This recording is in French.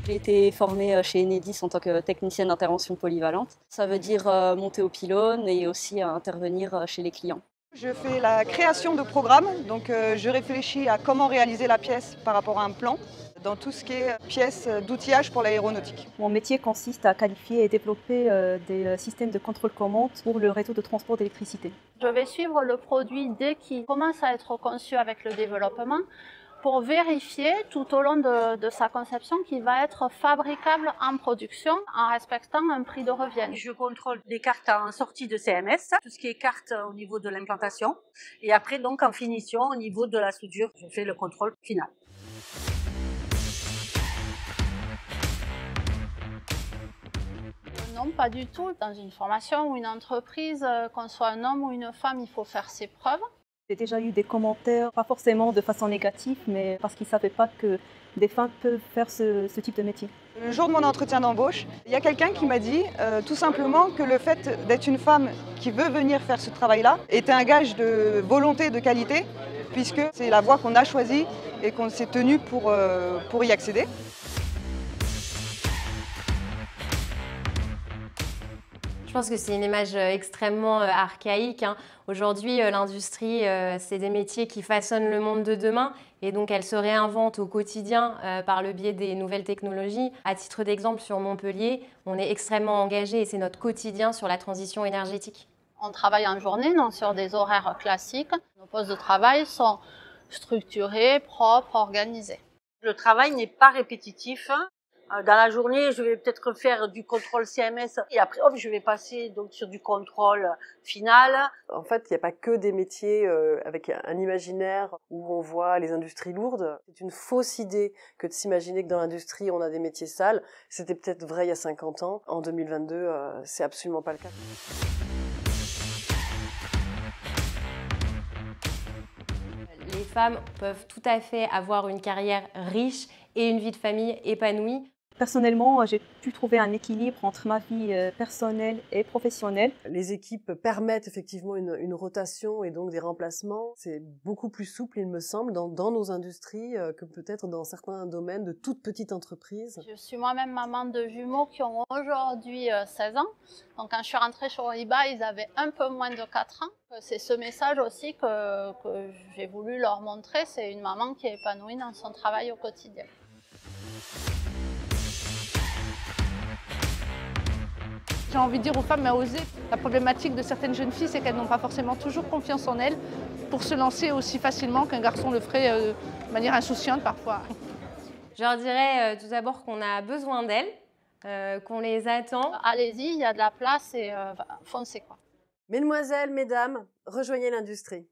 J'ai été formée chez Enedis en tant que technicienne d'intervention polyvalente. Ça veut dire monter au pylône et aussi intervenir chez les clients. Je fais la création de programmes, donc je réfléchis à comment réaliser la pièce par rapport à un plan, dans tout ce qui est pièces d'outillage pour l'aéronautique. Mon métier consiste à qualifier et développer des systèmes de contrôle-commande pour le réseau de transport d'électricité. Je vais suivre le produit dès qu'il commence à être conçu avec le développement pour vérifier tout au long de sa conception qu'il va être fabricable en production en respectant un prix de revient. Je contrôle les cartes en sortie de CMS, tout ce qui est cartes au niveau de l'implantation. Et après, donc, en finition, au niveau de la soudure, je fais le contrôle final. Non, pas du tout. Dans une formation ou une entreprise, qu'on soit un homme ou une femme, il faut faire ses preuves. J'ai déjà eu des commentaires, pas forcément de façon négative, mais parce qu'ils ne savaient pas que des femmes peuvent faire ce type de métier. Le jour de mon entretien d'embauche, il y a quelqu'un qui m'a dit tout simplement que le fait d'être une femme qui veut venir faire ce travail-là était un gage de volonté et de qualité, puisque c'est la voie qu'on a choisie et qu'on s'est tenu pour y accéder. Je pense que c'est une image extrêmement archaïque. Aujourd'hui, l'industrie, c'est des métiers qui façonnent le monde de demain et donc elle se réinvente au quotidien par le biais des nouvelles technologies. À titre d'exemple, sur Montpellier, on est extrêmement engagé et c'est notre quotidien sur la transition énergétique. On travaille en journée, non sur des horaires classiques. Nos postes de travail sont structurés, propres, organisés. Le travail n'est pas répétitif. Dans la journée, je vais peut-être faire du contrôle CMS et après, hop, je vais passer donc sur du contrôle final. En fait, il n'y a pas que des métiers avec un imaginaire où on voit les industries lourdes. C'est une fausse idée que de s'imaginer que dans l'industrie, on a des métiers sales. C'était peut-être vrai il y a 50 ans. En 2022, c'est absolument pas le cas. Les femmes peuvent tout à fait avoir une carrière riche et une vie de famille épanouie. Personnellement, j'ai pu trouver un équilibre entre ma vie personnelle et professionnelle. Les équipes permettent effectivement une rotation et donc des remplacements. C'est beaucoup plus souple, il me semble, dans nos industries que peut-être dans certains domaines de toutes petites entreprises. Je suis moi-même maman de jumeaux qui ont aujourd'hui 16 ans. Donc quand je suis rentrée chez Oriba, ils avaient un peu moins de 4 ans. C'est ce message aussi que j'ai voulu leur montrer. C'est une maman qui est épanouie dans son travail au quotidien. J'ai envie de dire aux femmes à oser. La problématique de certaines jeunes filles, c'est qu'elles n'ont pas forcément toujours confiance en elles pour se lancer aussi facilement qu'un garçon le ferait de manière insouciante parfois. Je leur dirais tout d'abord qu'on a besoin d'elles, qu'on les attend. Allez-y, il y a de la place et foncez quoi. Mesdemoiselles, mesdames, rejoignez l'industrie.